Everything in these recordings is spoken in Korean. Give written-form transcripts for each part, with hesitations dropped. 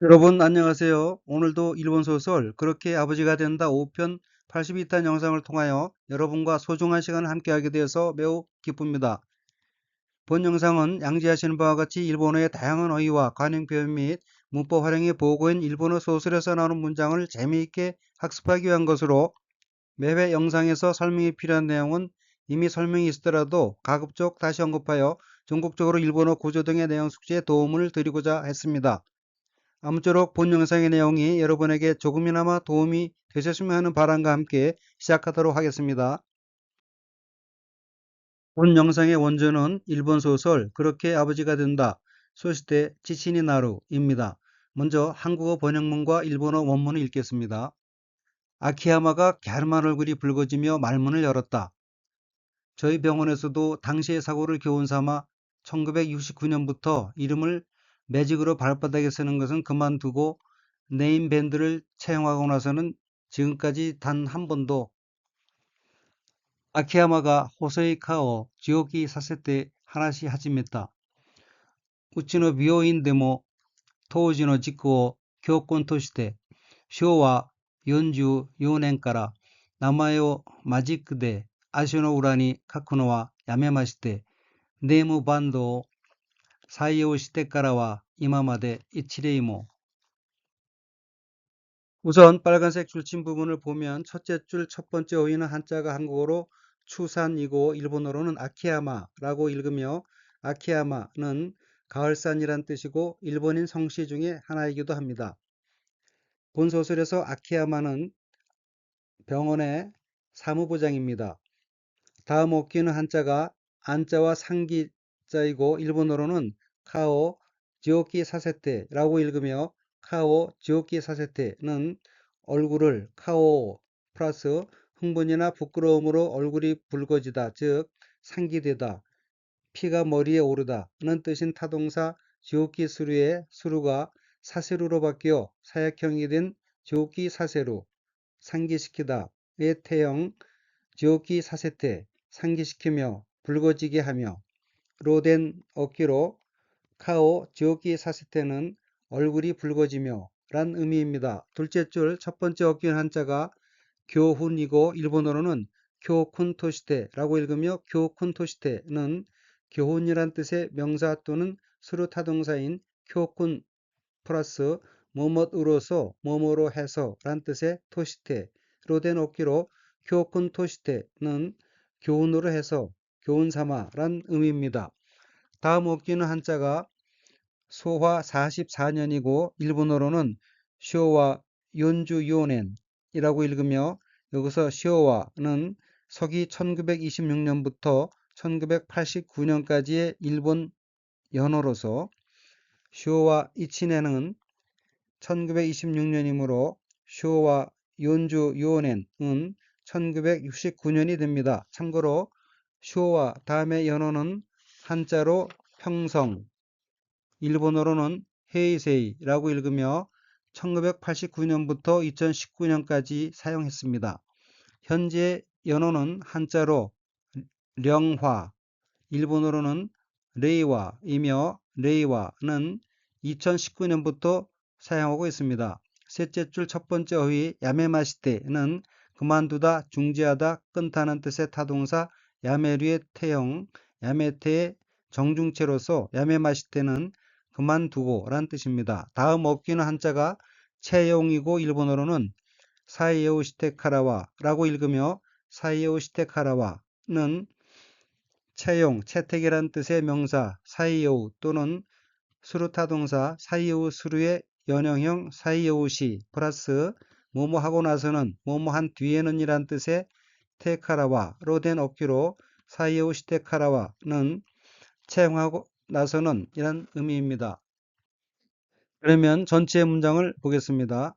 여러분 안녕하세요. 오늘도 일본 소설 그렇게 아버지가 된다 5편 82탄 영상을 통하여 여러분과 소중한 시간을 함께하게 되어서 매우 기쁩니다. 본 영상은 양지하시는 바와 같이 일본어의 다양한 어휘와 관용 표현 및 문법 활용이 보고인 일본어 소설에서 나오는 문장을 재미있게 학습하기 위한 것으로 매회 영상에서 설명이 필요한 내용은 이미 설명이 있더라도 가급적 다시 언급하여 전국적으로 일본어 구조 등의 내용 숙지에 도움을 드리고자 했습니다. 아무쪼록 본 영상의 내용이 여러분에게 조금이나마 도움이 되셨으면 하는 바람과 함께 시작하도록 하겠습니다. 본 영상의 원조는 일본 소설 그렇게 아버지가 된다 소시대 치치니 나루입니다. 먼저 한국어 번역문과 일본어 원문을 읽겠습니다. 아키야마가 갸름한 얼굴이 붉어지며 말문을 열었다. 저희 병원에서도 당시의 사고를 교훈 삼아 1969년부터 이름을 매직으로 발바닥에 쓰는 것은 그만두고 네임밴드를 채용하고 나서는 지금까지 단 한 번도 아키야마가 호소이 카오 지오키 사세테 하나시 하지메타 우치노 비요인 데모 토우지の事故を教訓として昭和44年から名前をマジックで足の裏に書くのはやめまして、ネームバンドを採用してからは今まで一例も 우선 빨간색 줄침 부분을 보면 첫째 줄 첫 번째 어휘는 한자가 한국어로 추산이고 일본어로는 아키야마라고 읽으며 아키야마는 가을산이란 뜻이고 일본인 성씨 중에 하나이기도 합니다. 본 소설에서 아키야마는 병원의 사무부장입니다. 다음 어귀는 한자가 안자와 상기자이고 일본어로는 카오 지오키 사세테라고 읽으며 카오 지오키 사세테는 얼굴을 카오 플러스 흥분이나 부끄러움으로 얼굴이 붉어지다 즉 상기되다 피가 머리에 오르다는 뜻인 타동사 지오키 수루의 수루가 사세루로 바뀌어 사역형이 된 지오키 사세루 상기시키다의 태형 지오키 사세테 상기시키며 붉어지게 하며 로 된 어귀로 카오 지오키 사세테는 얼굴이 붉어지며 란 의미입니다. 둘째 줄 첫 번째 어귀는 한자가 교훈이고 일본어로는 교쿤 토시테라고 읽으며 교쿤 토시테는 교훈이란 뜻의 명사 또는 수루 타동사인 교쿤 플러스 뭐뭇으로서 뭐뭐로 해서 란 뜻의 토시테로 된 어귀로 교훈 토시테는 교훈으로 해서 교훈 삼아 란 의미입니다. 다음 어귀는 한자가 소화 44년이고 일본어로는 쇼와 연주 요넨이라고 읽으며 여기서 쇼와는 서기 1926년부터 1989년까지의 일본 연호로서 쇼와 이치네는 1926년이므로 쇼와 연주 요넨은 1969년이 됩니다. 참고로 쇼와 다음의 연호는 한자로 평성, 일본어로는 헤이세이라고 읽으며 1989년부터 2019년까지 사용했습니다. 현재 연호는 한자로 령화, 일본어로는 레이와이며 레이와는 2019년부터 사용하고 있습니다. 셋째 줄 첫 번째 어휘 야메마시테는 그만두다, 중지하다, 끊다는 뜻의 타동사 야메류의 태형, 야메테의 정중체로서 야메마시테는 그만두고 란 뜻입니다. 다음 어귀는 한자가 채용이고 일본어로는 사이에오시테카라와라고 읽으며 사이에오시테카라와는 채용, 채택이란 뜻의 명사 사이에오 또는 수루타동사 사이에오 수루의 연형형 사이에오시 플러스 뭐뭐 하고 나서는 뭐뭐 한 뒤에는 이란 뜻의 테카라와로 된 어귀로 사이에오시테카라와는 채용하고 나서는 이란 의미입니다. 그러면 전체 문장을 보겠습니다.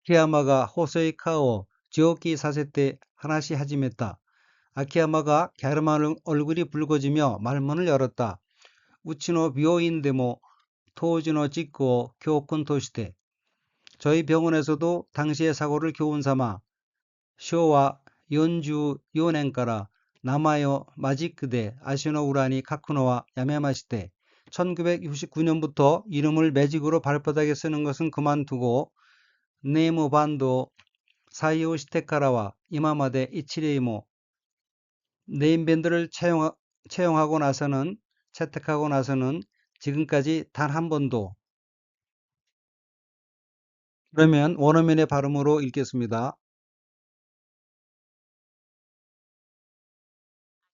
아키야마가 호소이 카오 지오키 사세테 하나시 하지메타. 아키야마가 갸름한 얼굴이 붉어지며 말문을 열었다. 우치노 비오인데모 토우지노 찍고 교훈 토시테. 저희 병원에서도 당시의 사고를 교훈 삼아 쇼와 연주 요넨가라 나마요 마지크데 아시노 우라니 카쿠노와 야메마시테 1969년부터 이름을 매직으로 발바닥에 쓰는 것은 그만두고 네이무 반도 사이오 시테카라와 이마마데 이치레이모 네임밴드를 채용하고 나서는 채택하고 나서는 지금까지 단 한 번도. 그러면 원어민의 발음으로 읽겠습니다.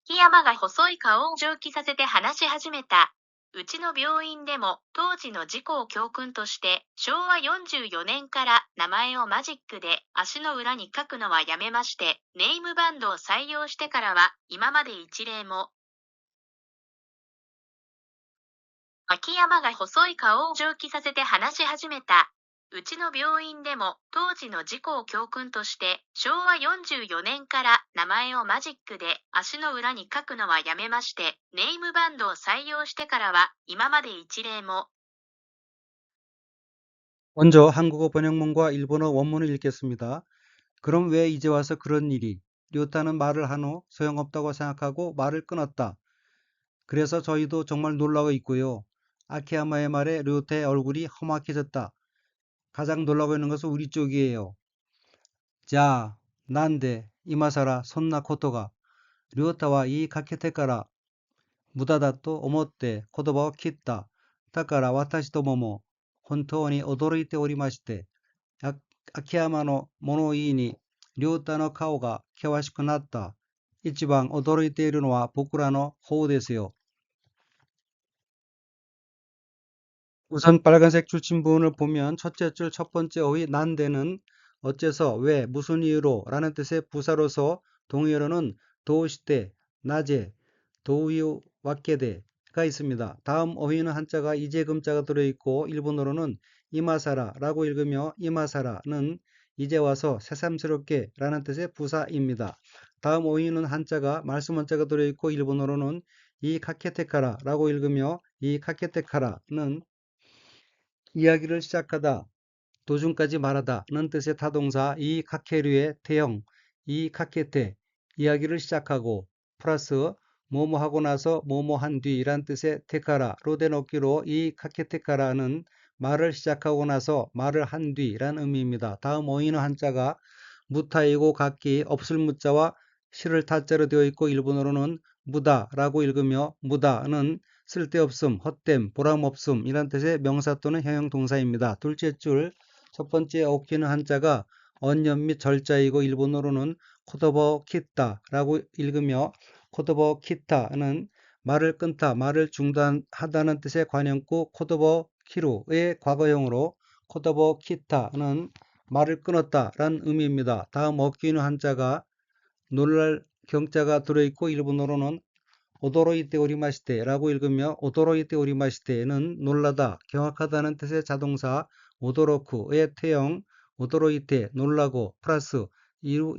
秋山が細い顔を蒸気させて話し始めた。うちの病院でも当時の事故を教訓として昭和44年から名前をマジックで足の裏に書くのはやめましてネームバンドを採用してからは今まで一例も。秋山が細い顔を蒸気させて話し始めた。うちの病院でも当時の事故を教訓として昭和44年から名前をマジックで足の裏に書くのはやめましてネームバンドを採用してからは今まで一例も。 먼저 한국어 번역문과 일본어 원문을 읽겠습니다. 그럼 왜 이제 와서 그런 일이? 료타는 말을 한 후 소용없다고 생각하고 말을 끊었다. 그래서 저희도 정말 놀라고 있고요. 아키야마의 말에 료타의 얼굴이 험악해졌다. 가장 놀라고 있는 것은 우리 쪽이에요. 자, 난데 이마사라 손나 코토가 료타와 이 가케테카라 무다다 또 오모떼 코도바を 切った. だから私どもも本当に驚いておりまして、秋山の物言いに亮太の顔が険しくなった。一番驚いているのは僕らの方ですよ。 우선 빨간색 줄침부분을 보면 첫째 줄 첫 번째 어휘 난데는 어째서 왜 무슨 이유로 라는 뜻의 부사로서 동의어로는 도시대 낮에 도우유 왁게데가 있습니다. 다음 어휘는 한자가 이제금자가 들어있고 일본어로는 이마사라 라고 읽으며 이마사라는 이제 와서 새삼스럽게 라는 뜻의 부사입니다. 다음 어휘는 한자가 말씀원자가 들어있고 일본어로는 이 카케테카라 라고 읽으며 이 카케테카라는 이야기를 시작하다, 도중까지 말하다는 뜻의 타동사 이 카케류의 태형, 이 카케테, 이야기를 시작하고 플러스 뭐뭐 하고 나서 뭐뭐 한 뒤란 뜻의 테카라로 된 어기로 이 카케테카라는 말을 시작하고 나서 말을 한 뒤란 의미입니다. 다음 어휘는 한자가 무타이고 각기 없을 무자와 실을 타자로 되어 있고 일본어로는 무다라고 읽으며 무다는 쓸데없음, 헛됨, 보람없음 이란 뜻의 명사 또는 형용 동사입니다. 둘째 줄 첫 번째 어기는 한자가 언년 및 절자이고 일본어로는 코도버 키타라고 읽으며 코도버 키타는 말을 끊다, 말을 중단하다는 뜻의 관형구 코도버 키루의 과거형으로 코도버 키타는 말을 끊었다라는 의미입니다. 다음 어기는 한자가 놀랄 경자가 들어있고 일본어로는 오도로이테 오리마시테라고 읽으며 오도로이테 오리마시테는 놀라다, 경악하다는 뜻의 자동사 오도로쿠의 태형 오도로이테 놀라고 플러스 이루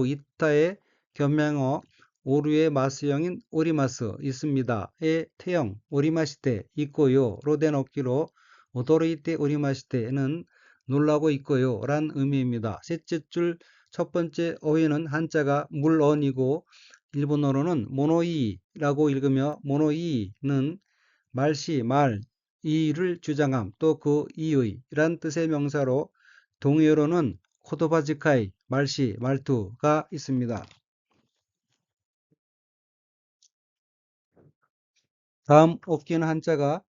이타의 변명어 오류의 마스형인 오리마스 있습니다의 태형 오리마시테 있고요로 된 어기로 오도로이테 오리마시테는 놀라고 있고요 란 의미입니다. 셋째 줄 첫 번째 어휘는 한자가 물언이고 일본어로는 모노이라고 읽으며 모노이는 말시, 말, 이의를 주장함, 또 그 이의 란 뜻의 명사로 동의어로는 코도바지카이, 말시, 말투가 있습니다. 다음 어기는 한자가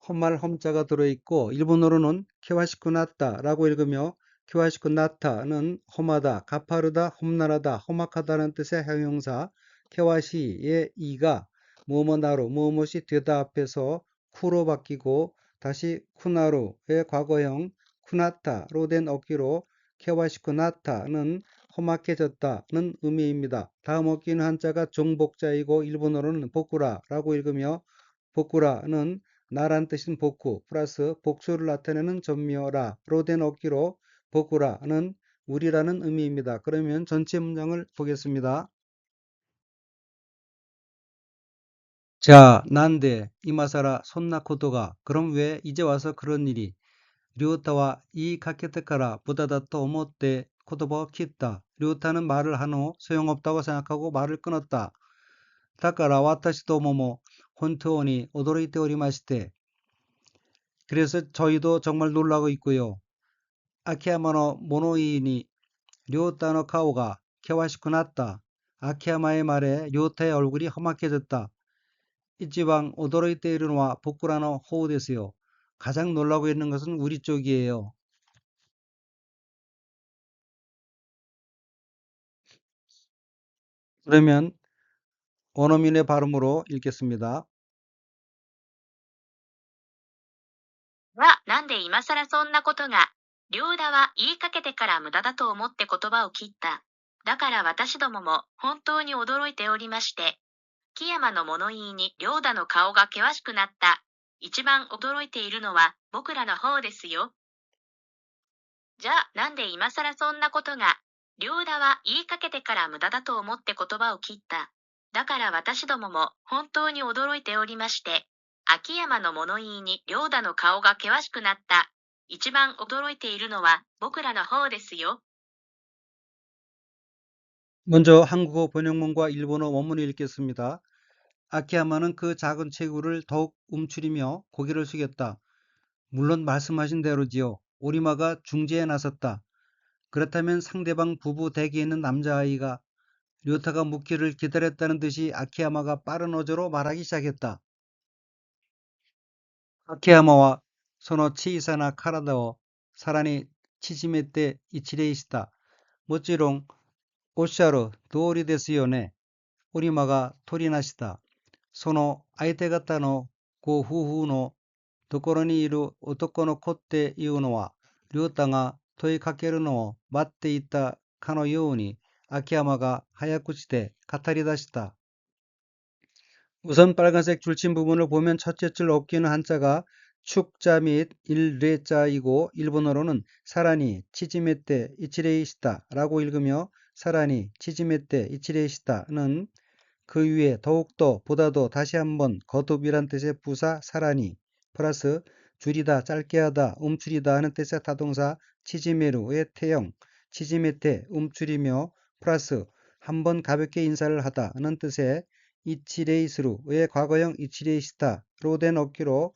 험말 험자가 들어있고 일본어로는 케와시쿠나타라고 읽으며 케와시쿠나타는 험하다, 가파르다, 험난하다, 험악하다는 뜻의 형용사 케와시의 이가 뭐뭐나로 무엇이 되다 앞에서 쿠로 바뀌고 다시 쿠나루의 과거형 쿠나타로 된 어기로 케와시쿠나타는 험악해졌다는 의미입니다. 다음 어기는 한자가 종복자이고 일본어로는 보쿠라라고 읽으며 보쿠라는 나란 뜻인 복구 플러스 복수를 나타내는 전미어라로 된 어기로 보쿠라는 우리라는 의미입니다. 그러면 전체 문장을 보겠습니다. 자, 난데 이마사라 손나코토가 그럼 왜 이제 와서 그런 일이 류타와 이 카케테카라 보다다또 오모떼 코토바を 切った. 류타는 말을 한 후 소용없다고 생각하고 말을 끊었다. 다까라 와타시도모모 혼토니 오도로이테 오리마시테. 그래서 저희도 정말 놀라고 있고요. 아키야마노 모노이니 료타노 카오가 개와시쿠났다. 아키야마의 말에 료타의 얼굴이 험악해졌다. 이지방 오도로이테 이르노와 보쿠라노 호우데스요. 가장 놀라고 있는 것은 우리 쪽이에요. 그러면 원어민의 발음으로 읽겠습니다. なんで今更そんなことが。両田は言いかけてから無駄だと思って言葉を切った。だから私どもも本当に驚いておりまして、木山の物言いに両田の顔が険しくなった。一番驚いているのは僕らの方ですよ。じゃあなんで今更そんなことが。両田は言いかけてから無駄だと思って言葉を切った。だから私どもも本当に驚いておりまして、秋山の物言いに両田の顔が険しくなった。一番驚いているのは僕らの方ですよ。 먼저 한국어 번역문과 일본어 원문을 읽겠습니다. 아키야마는 그 작은 체구를 더욱 움츠리며 고개를 숙였다. 물론 말씀하신 대로지요. 오리마가 중재에 나섰다. 그렇다면 상대방 부부 댁에 있는 남자아이가 료타가 묻기를 기다렸다는 듯이 아키야마가 빠른 어조로 말하기 시작했다. 아키야마와 소노 치이사나 카라다오 사라니 치지메떼 이치레이시다. 모찌롱 오샤르 도오리 데스요네. 오리마가 토리나시다. その相手方のご夫婦のところにいる男の子っていうのは、りょうたが問いかけるのを待っていたかのように、秋山が早口で語り出した。 우선 빨간색 줄친 부분을 보면 첫째 줄 엎기는 한자가 축자 및 일레자이고 일본어로는 사라니 치지메떼 이치레이시다라고 읽으며 사라니 치지메떼 이치레이시다는 그 위에 더욱더 보다도 다시 한번 거듭이란 뜻의 부사 사라니 플러스 줄이다 짧게 하다 움츠리다 하는 뜻의 타동사 치지메루의 태형 치지메테 움츠리며 플러스 한번 가볍게 인사를 하다는 뜻의 이치레이스루의 과거형 이치레이시다로 된 어기로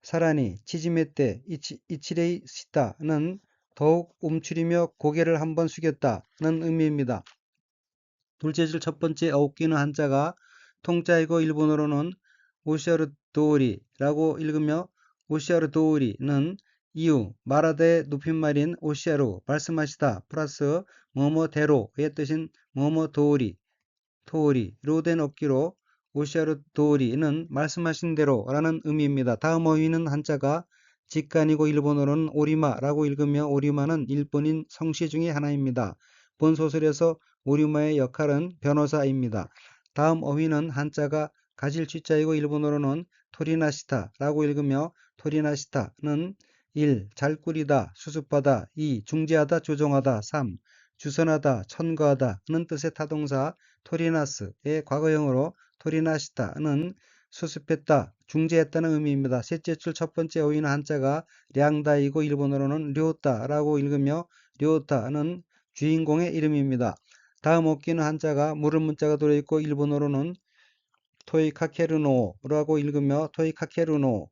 사라니 치지메테 이치레이시다는 더욱 움츠리며 고개를 한번 숙였다는 의미입니다. 둘째 줄 첫 번째 어깨는 한자가 통자이고 일본어로는 오시아르도우리라고 읽으며 오시아르도우리는 이유, 말하다의 높임말인 오시아루, 말씀하시다, 플러스 뭐뭐대로의 뜻인 뭐뭐도우리, 도우리로 된 어기로 오시아르도우리는 말씀하신 대로라는 의미입니다. 다음 어휘는 한자가 직간이고 일본어로는 오리마라고 읽으며 오리마는 일본인 성씨 중에 하나입니다. 본 소설에서 오리마의 역할은 변호사입니다. 다음 어휘는 한자가 가질 쥐자이고 일본어로는 토리나시타라고 읽으며 토리나시타는 1. 잘 꾸리다, 수습하다 2. 중재하다, 조정하다 3. 주선하다, 천거하다는 뜻의 타동사 토리나스의 과거형으로 토리나시타는 수습했다, 중재했다는 의미입니다. 셋째 줄 첫 번째 어휘는 한자가 량다이고 일본어로는 료타라고 읽으며 료타는 주인공의 이름입니다. 다음 어기는 한자가 물음 문자가 들어있고 일본어로는 토이카케르노라고 읽으며 토이카케르노는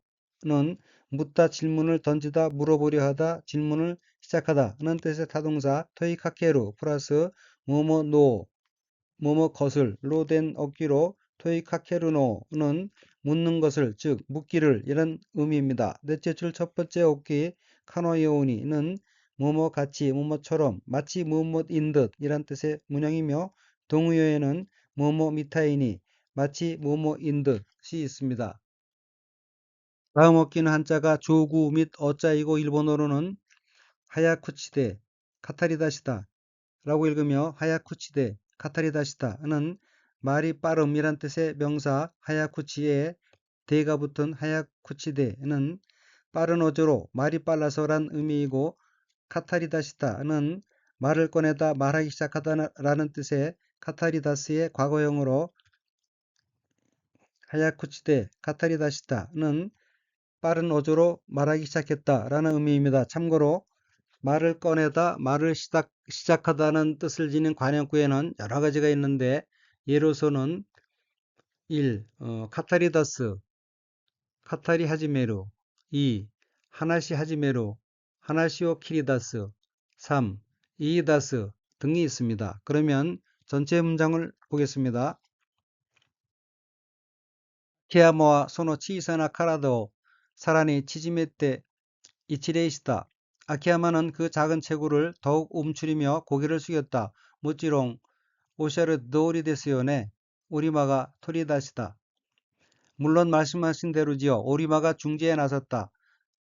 묻다 질문을 던지다 물어보려 하다 질문을 시작하다는 뜻의 타동사 토이카케루 플러스 뭐뭐노 뭐뭐 것을로 된 어기로 토이카케르노는 묻는 것을 즉 묻기를 이런 의미입니다. 넷째 줄 첫 번째 어기 카노요우니는 뭐뭐 같이 뭐뭐처럼 마치 무엇인 듯 이란 뜻의 문형이며 동의어에는 뭐뭐 미타이니 마치 뭐뭐인 듯이 있습니다. 다음 어기는 한자가 조구 및 어자이고 일본어로는 하야쿠치데 카타리다시다 라고 읽으며 하야쿠치데 카타리다시다는 말이 빠름이란 뜻의 명사 하야쿠치에 대가 붙은 하야쿠치데는 빠른 어조로 말이 빨라서란 의미이고 카타리다시다는 말을 꺼내다 말하기 시작하다라는 뜻의 카타리다스의 과거형으로 하야쿠치데 카타리다시다는 빠른 어조로 말하기 시작했다라는 의미입니다. 참고로 말을 꺼내다 말을 시작하다는 뜻을 지닌 관형구에는 여러 가지가 있는데 예로서는 1. 카타리다스, 카타리 하지메루. 2. 하나시 하지메루, 하나시오 키리다스. 3. 이이다스 등이 있습니다. 그러면 전체 문장을 보겠습니다. 케야마와 소노 치사나 카라다오 사라니 치지메떼 이치레이시다. 아키야마는 그 작은 체구를 더욱 움츠리며 고개를 숙였다. 모찌롱 오샤르 도리 데스요네. 오리마가 토리다시다. 물론 말씀하신 대로지요. 오리마가 중재에 나섰다.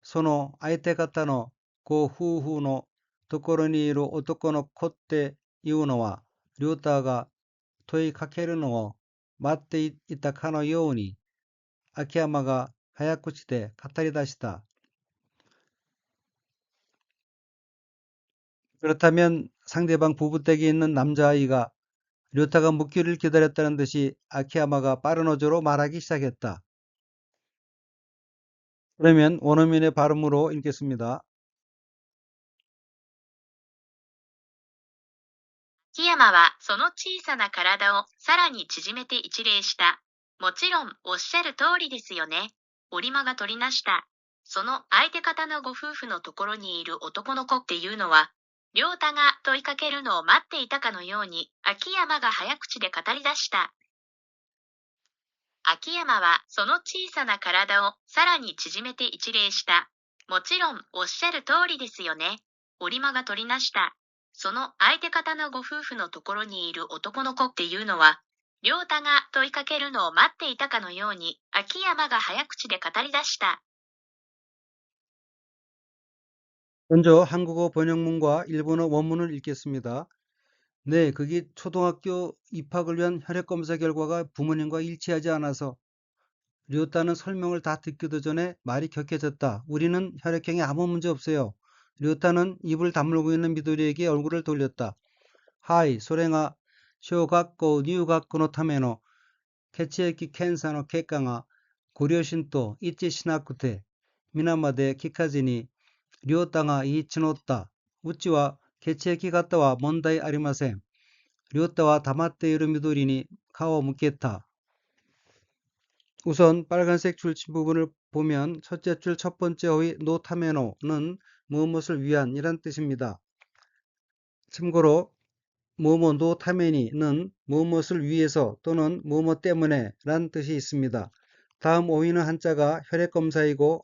소노 아이테카타노 고 후후노 도코로니로 오토코노 콧대 이우노와 류타가 토이 카케르노 맞대 있다 카노 요우니 아키야마가 하야쿠치데 카타리다시다. 그렇다면 상대방 부부댁에 있는 남자아이가 료타가 묵기를 기다렸다는 듯이 아키야마가 빠른 어조로 말하기 시작했다. 그러면 원어민의 발음으로 읽겠습니다. 秋山はその小さな体をさらに縮めて一礼した。もちろんおっしゃる通りですよね。折間が取りなした。その相手方のご夫婦のところにいる男の子っていうのは、良太が問いかけるのを待っていたかのように、秋山が早口で語り出した。秋山はその小さな体をさらに縮めて一礼した。もちろんおっしゃる通りですよね。折間が取りなした。その相手方のご夫婦のところにいる男の子っていうのは、良太が問いかけるのを待っていたかのように、秋山が早口で語り出した。 먼저 한국어 번역문과 일본어 원문을 읽겠습니다. 네, 그게 초등학교 입학을 위한 혈액검사 결과가 부모님과 일치하지 않아서 류따는 설명을 다 듣기도 전에 말이 격해졌다. 우리는 혈액형에 아무 문제 없어요. 류따는 입을 다물고 있는 미도리에게 얼굴을 돌렸다. 하이, 소랭아, 쇼각고 뉴각고노 타메노, 케치에키 켄사노 케깡아, 고려신또 이치 시나쿠테, 미나마데 키카지니, 류따가 이치노따, 우찌와 케치에키 갔다와 먼다이 아리마셈, 류따와 다마테 이르 미도리니 카오 묻겠다. 우선 빨간색 줄침 부분을 보면 첫째 줄 첫 번째 어휘 노타메노는 무엇을 위한 이란 뜻입니다. 참고로 뭐뭐 노타메니는 무엇을 위해서 또는 뭐뭐 때문에 란 뜻이 있습니다. 다음 어휘는 한자가 혈액검사이고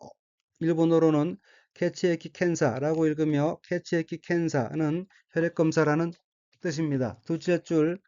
일본어로는 케치에키 켄사라고 읽으며 케치에키 켄사는 혈액검사라는 뜻입니다. 둘째 줄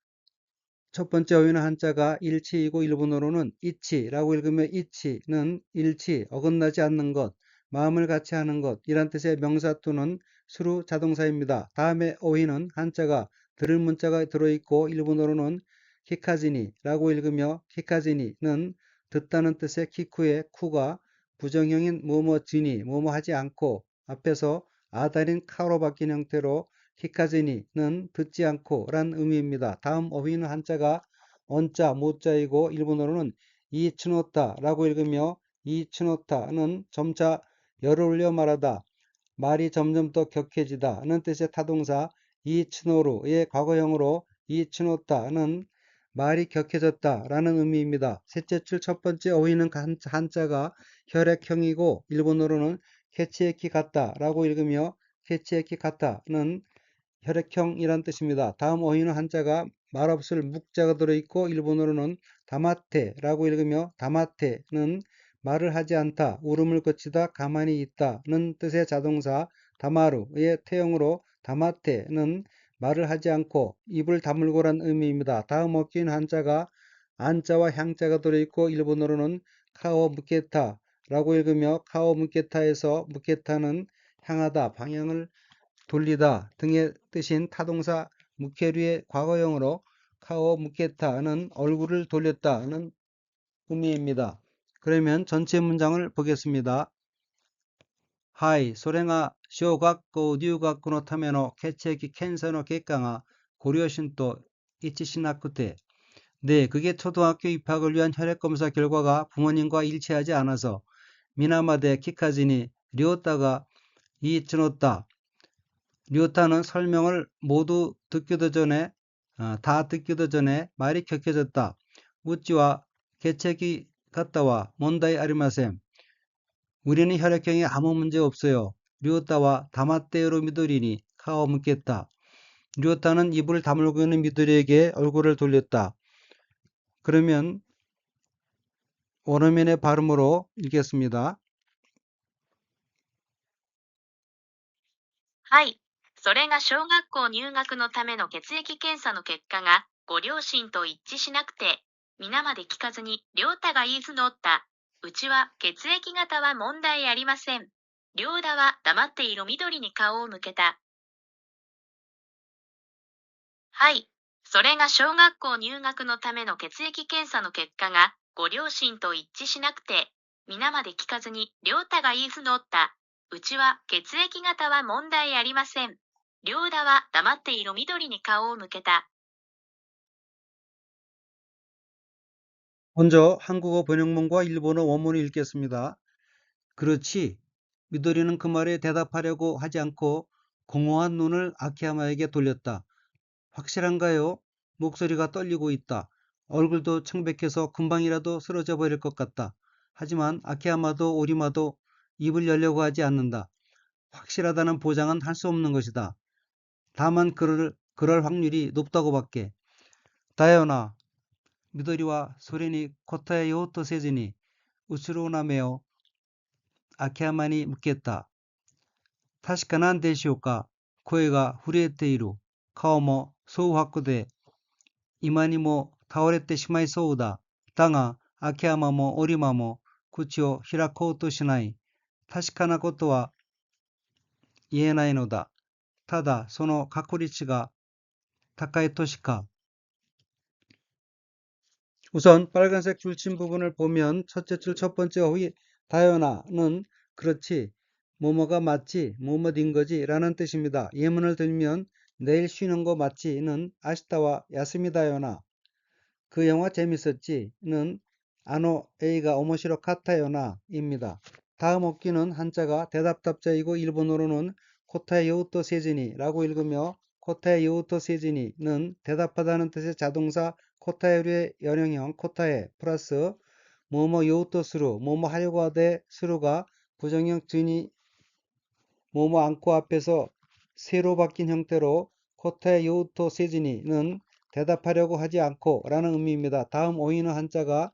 첫 번째 어휘는 한자가 일치이고 일본어로는 이치라고 읽으며 이치는 일치, 어긋나지 않는 것, 마음을 같이 하는 것 이란 뜻의 명사 또는 수루 자동사입니다. 다음에 어휘는 한자가 들을 문자가 들어있고 일본어로는 키카지니라고 읽으며 키카지니는 듣다는 뜻의 키쿠의 쿠가 부정형인 뭐뭐지니 뭐뭐 하지 않고 앞에서 아달인 카로 바뀐 형태로 키카지니는 듣지 않고 란 의미입니다. 다음 어휘는 한자가 언자, 모자이고 일본어로는 이츠노타라고 읽으며 이츠노타는 점차 열을 올려 말하다, 말이 점점 더 격해지다는 뜻의 타동사 이츠노루의 과거형으로 이츠노타는 말이 격해졌다라는 의미입니다. 셋째 줄 첫 번째 어휘는 한자가 혈액형이고 일본어로는 케치에키 같다라고 읽으며 케치에키 같다는 혈액형이란 뜻입니다. 다음 어휘는 한자가 말없을 묵자가 들어있고 일본어로는 다마테라고 읽으며 다마테는 말을 하지 않다, 울음을 그치다, 가만히 있다는 뜻의 자동사 다마루의 태형으로 다마테는 말을 하지 않고 입을 다물고란 의미입니다. 다음 어휘는 한자가 안자와 향자가 들어있고 일본어로는 카오 무케타라고 읽으며 카오 무케타에서 무케타는 향하다, 방향을 돌리다 등의 뜻인 타동사 무케류의 과거형으로 카오 무케타는 얼굴을 돌렸다는 의미입니다. 그러면 전체 문장을 보겠습니다. 하이, 소랭아 쇼각고 뉴각고노 타메노 케체키 켄사노 객강아 고려신또 이치시나쿠테. 네, 그게 초등학교 입학을 위한 혈액검사 결과가 부모님과 일치하지 않아서 미나마데 키카지니 료따가 이츠노따 류타는 설명을 모두 듣기도 전에 다 듣기도 전에 말이 격해졌다. 우찌와 개체기 갔다와 몬다이 아리마셈. 우리는 혈액형에 아무 문제 없어요. 류오타와 다마떼로 미도리니 카오 묻겠다. 류오타는 입을 다물고 있는 미도리에게 얼굴을 돌렸다. 그러면 원어민의 발음으로 읽겠습니다. はい。それが小学校入学のための血液検査の結果が、ご両親と一致しなくて、皆まで聞かずに、良太が言い募った。うちは血液型は問題ありません。良太は黙って色緑に顔を向けた。はい。それが小学校入学のための血液検査の結果が、ご両親と一致しなくて、皆まで聞かずに、良太が言い募った。うちは血液型は問題ありません。良太は黙って色緑に顔を向けた。 먼저 한국어 번역문과 일본어 원문을 읽겠습니다. 그렇지. 미도리는 그 말에 대답하려고 하지 않고 공허한 눈을 아키야마에게 돌렸다. 확실한가요? 목소리가 떨리고 있다. 얼굴도 청백해서 금방이라도 쓰러져 버릴 것 같다. 하지만 아키야마도 오리마도 입을 열려고 하지 않는다. 확실하다는 보장은 할 수 없는 것이다. 다만 그럴 확률이 높다고밖에. 다연아, 미도리와 소렌이 코타에 요토 세즈니 우츠로나메요. 아키야마니 묻겠다. 타시카난 데시오까? 코에가 후리에테이루. 카오모 소우하쿠데 이마니 모 타오레테 시마이 소우다. 다가 아키야마 모 오리마 모 구치오 히라코우토 시나이. 타시카나 코토와 이에나이 노다. 타다 소노 가쿠리치가 타카이 토시카. 우선 빨간색 줄친 부분을 보면 첫째 줄 첫 번째 어휘 다연아는 그렇지, 뭐뭐가 맞지, 뭐뭐인 거지 라는 뜻입니다. 예문을 들면 내일 쉬는 거 맞지는 아시타와 야스미다연아. 그 영화 재밌었지는 아노 에이가 오모시로 카타요나입니다. 다음 어귀는 한자가 대답답자이고 일본어로는 코타에 요우토 세즈니라고 읽으며 코타에 요우토 세즈니는 대답하다는 뜻의 자동사 코타에류의 연형형 코타에 플러스 뭐뭐 요우토 스루 뭐뭐 하려고 하되 스루가 부정형 즈니 뭐뭐 않고 앞에서 세로 바뀐 형태로 코타에 요우토 세즈니는 대답하려고 하지 않고 라는 의미입니다. 다음 오이는 한자가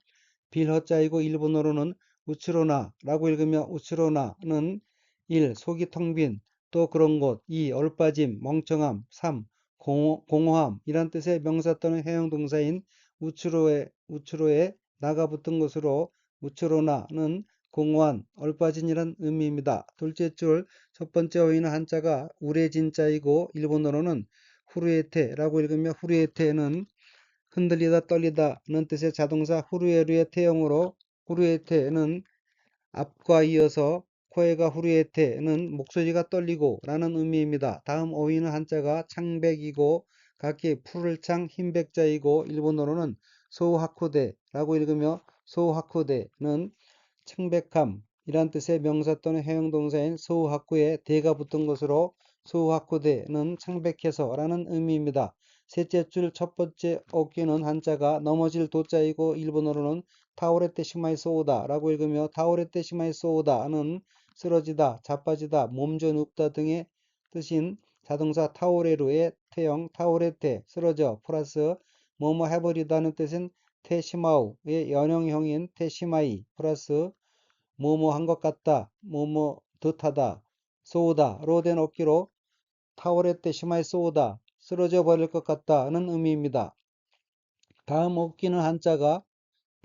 빌허자이고 일본어로는 우츠로나라고 읽으며 우츠로나는 1. 속이 텅 빈, 또 그런 곳, 2. 얼빠짐, 멍청함, 3. 공허함 이란 뜻의 명사 또는 해용 동사인 우츠로에 나가 붙은 것으로 우츠로나는 공허한, 얼빠진이란 의미입니다. 둘째 줄 첫 번째 어휘는 한자가 우레진자이고 일본어로는 후르에테라고 읽으며 후르에테는 흔들리다 떨리다는 뜻의 자동사 후르에르의 태형으로 후르에테는 앞과 이어서 코에가 후르에테는 목소리가 떨리고 라는 의미입니다. 다음 어휘는 한자가 창백이고 각기 푸를 창 흰백자이고 일본어로는 소하쿠데라고 읽으며 소하쿠데는 창백함 이란 뜻의 명사 또는 해용동사인 소하쿠에 대가 붙은 것으로 소하쿠대는 창백해서 라는 의미입니다. 셋째 줄 첫 번째 어귀는 한자가 넘어질 도자이고 일본어로는 타오레테 시마이 소오다 라고 읽으며 타오레테 시마이 소오다는 쓰러지다, 자빠지다, 몸져 눕다 등의 뜻인 자동사 타오레루의 태형 타오레테 쓰러져 플러스 뭐뭐 해버리다는 뜻인 테시마우의 연형형인 테시마이 플러스 뭐뭐 한 것 같다, 뭐뭐 듯하다, 쏘다로 된 어깨로 타오레테 시마에 쏘다, 쓰러져 버릴 것 같다는 의미입니다. 다음 어깨는 한자가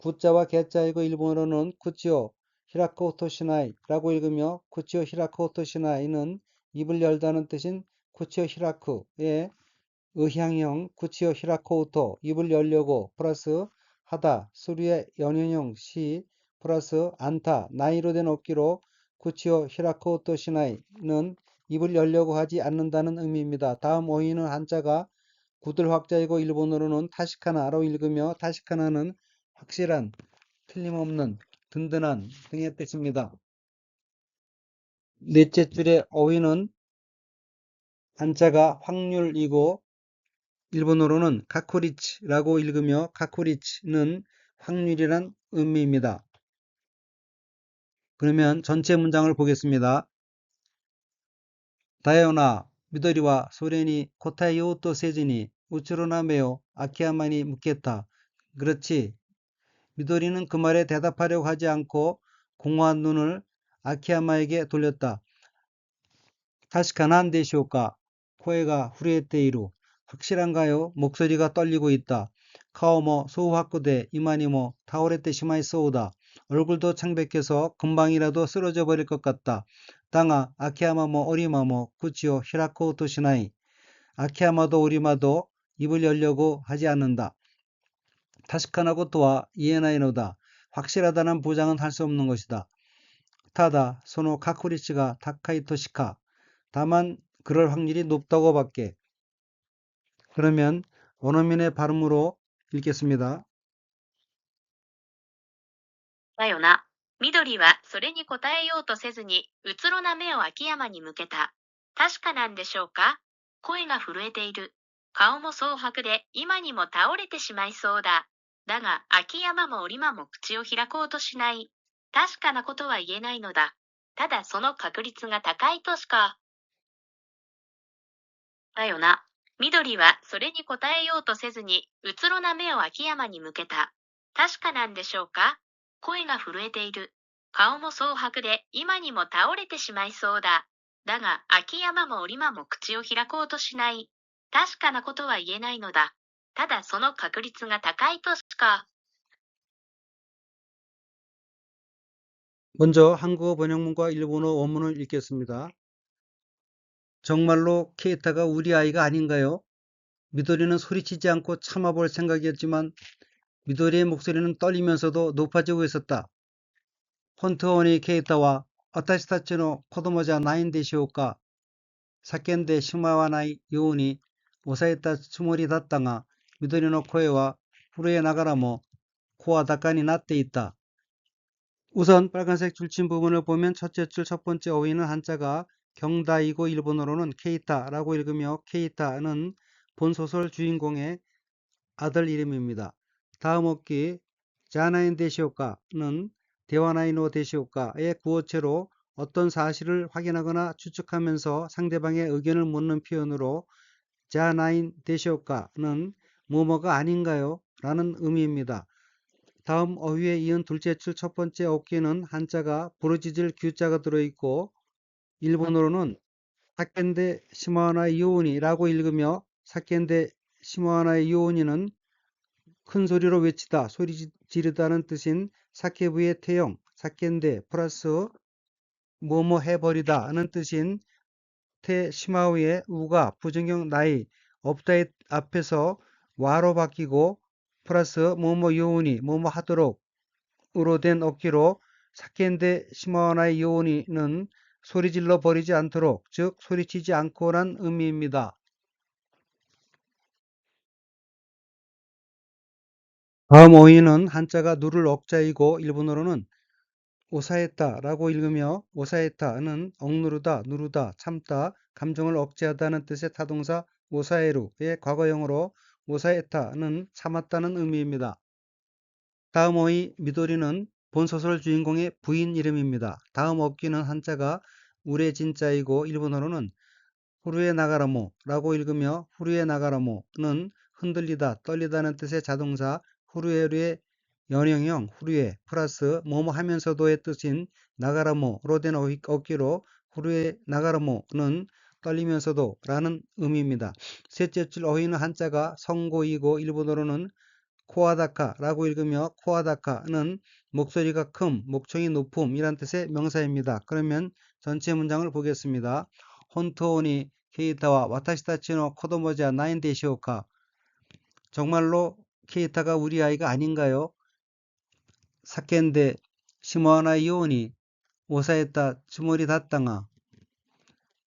구자와 개자이고 일본어로는 쿠치오 히라코토 시나이라고 읽으며 쿠치오 히라코토 시나이는 입을 열다는 뜻인 쿠치오 히라쿠의 의향형 구치오 히라코우토 입을 열려고 플러스 하다 수류의 연연형 시 플러스 안타 나이로 된 어깨로 구치오 히라코우토 시나이는 입을 열려고 하지 않는다는 의미입니다. 다음 어휘는 한자가 구들 확자이고 일본어로는 타시카나로 읽으며 타시카나는 확실한, 틀림없는, 든든한 등의 뜻입니다. 넷째 줄의 어휘는 한자가 확률이고 일본어로는 카쿠리치라고 읽으며 카쿠리치는 확률이란 의미입니다. 그러면 전체 문장을 보겠습니다. 다요나 미도리와 소렌이 고타이오 또 세즈니 우츠로나메요 아키야마니 묻겠다. 그렇지. 미도리는 그 말에 대답하려고 하지 않고 공허한 눈을 아키야마에게 돌렸다. 다시카난 데시오까? 코에가 후레테이루. 확실한가요? 목소리가 떨리고 있다. 카오모 소우하쿠데 이마니모 타오레테 시마이 소우다. 얼굴도 창백해서 금방이라도 쓰러져 버릴 것 같다. 땅아 아키야마모 오리마모 구치오 히라코 도시나이. 아키야마도 오리마도 입을 열려고 하지 않는다. 타시카나고 또한 이에나이노다. 확실하다는 보장은 할 수 없는 것이다. 타다 소노 카쿠리치가 타카이토시카. 다만 그럴 확률이 높다고 밖에. 그러면 원어민의 발음으로 읽겠습니다. だよな。緑はそれに答えようとせずに、うつろな目を秋山に向けた。確かなんでしょうか？声が震えている。顔も蒼白で今にも倒れてしまいそうだ。だが、秋山も織間も口を開こうとしない。確かなことは言えないのだ。ただその確率が高いとしか。だよな。緑はそれに答えようとせずに、うつろな目を秋山に向けた。確かなんでしょうか？声が震えている。顔も蒼白で今にも倒れてしまいそうだ。だが、秋山も織間も口を開こうとしない。確かなことは言えないのだ。ただその確率が高いとしか。 먼저 한국어 번역문과 일본어 원문을 읽겠습니다. 정말로 케이타가 우리 아이가 아닌가요? 미도리는 소리치지 않고 참아볼 생각이었지만 미도리의 목소리는 떨리면서도 높아지고 있었다. 혼트원이 케이타와 아타시타치노 코도모자 나인 데시오까? 사켄데 시마와나이 요운이 오사에타 추모리 닷다가 미도리노 코에와 후루에 나가라모 코와 닭간이 나tte 있다. 우선 빨간색 줄침 부분을 보면 첫째 줄 첫 번째 어휘는 한자가 경다이고 일본어로는 케이타라고 읽으며 케이타는 본소설 주인공의 아들 이름입니다. 다음 어귀 자나인 데시오카는 대화나이노 데시오카의 구어체로 어떤 사실을 확인하거나 추측하면서 상대방의 의견을 묻는 표현으로 자나인 데시오카는 뭐뭐가 아닌가요? 라는 의미입니다. 다음 어휘에 이은 둘째 줄 첫 번째 어귀는 한자가 부르짖을 규자가 들어있고 일본어로는 사켄데 시마와나이 요우니라고 읽으며 사켄데 시마와나이 요우니는 큰 소리로 외치다, 소리 지르다는 뜻인 사케부의 태형, 사켄데 플러스 뭐뭐 해버리다 하는 뜻인 테 시마우의 우가 부정형 나이 없다의 앞에서 와로 바뀌고 플러스 뭐뭐 요우니 뭐뭐 하도록 으로 된 어귀로 사켄데 시마와나이 요우니는 소리질러 버리지 않도록, 즉 소리치지 않고란 의미입니다. 다음 어휘는 한자가 누를 억자이고 일본어로는 오사했다라고 읽으며 오사했다는 억누르다, 누르다, 참다, 감정을 억제하다는 뜻의 타동사 오사에루의 과거형으로 오사했다는 참았다는 의미입니다. 다음 어휘 미도리는 본소설 주인공의 부인 이름입니다. 다음 어귀는 한자가 우레진자이고 일본어로는 후루에 나가라모라고 읽으며 후루에 나가라모는 흔들리다, 떨리다는 뜻의 자동사 후루에루의 연형형 후루에 플러스 뭐뭐 하면서도의 뜻인 나가라모로 된 어귀로 후루에 나가라모는 떨리면서도 라는 의미입니다. 셋째 줄 어휘는 한자가 성고이고 일본어로는 코아다카라고 읽으며 코아다카는 목소리가 큼, 목청이 높음 이란 뜻의 명사입니다. 그러면 전체 문장을 보겠습니다. 혼토오니 케이타와 와타시타치노 코도모자 나인 데시오카. 정말로 케이타가 우리 아이가 아닌가요? 사켄데 시모하나 이오니 오사에타 주머리 닷당아.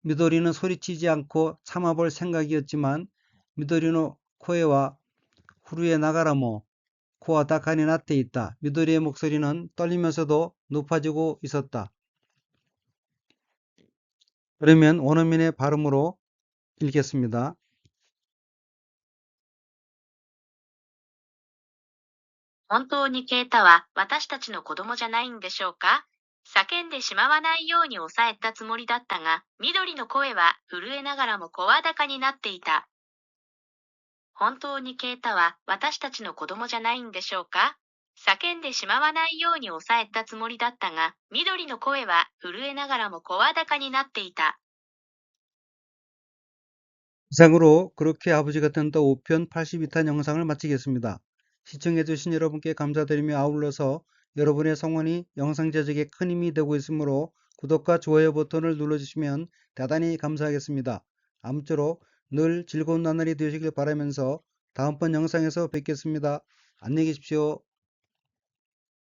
미도리는 소리치지 않고 참아볼 생각이었지만 미도리노 코에와 후루에 나가라모 코와 다칸이 나tte 있다. 미도리의 목소리는 떨리면서도 높아지고 있었다. 그러면 원어민의 발음으로 읽겠습니다. だよな。緑はそれに答えようとせずに、うつろな目を秋山に向けた。確かなんでしょうか？声が震えている。顔も蒼白で今にも倒れてしまいそうだ。だが、秋山も織間も口を開こうとしない。確かなことは言えないのだ。ただその確率が高いとしか。 「本当にケイタは私たちの子供じゃないんでしょうか？叫んでしまわないように抑えたつもりだったが、緑の声は震えながらも声高になっていた。本当にケイタは私たちの子供じゃないんでしょうか？叫んでしまわないように抑えたつもりだったが、緑の声は震えながらも声高になっていた。 이상으로 그렇게 아버지가 된다 5편 82탄 영상을 마치겠습니다. 시청해주신 여러분께 감사드리며 아울러서 여러분의 성원이 영상 제작에 큰 힘이 되고 있으므로 구독과 좋아요 버튼을 눌러주시면 대단히 감사하겠습니다. 아무쪼록 늘 즐거운 나날이 되시길 바라면서 다음번 영상에서 뵙겠습니다. 안녕히 계십시오.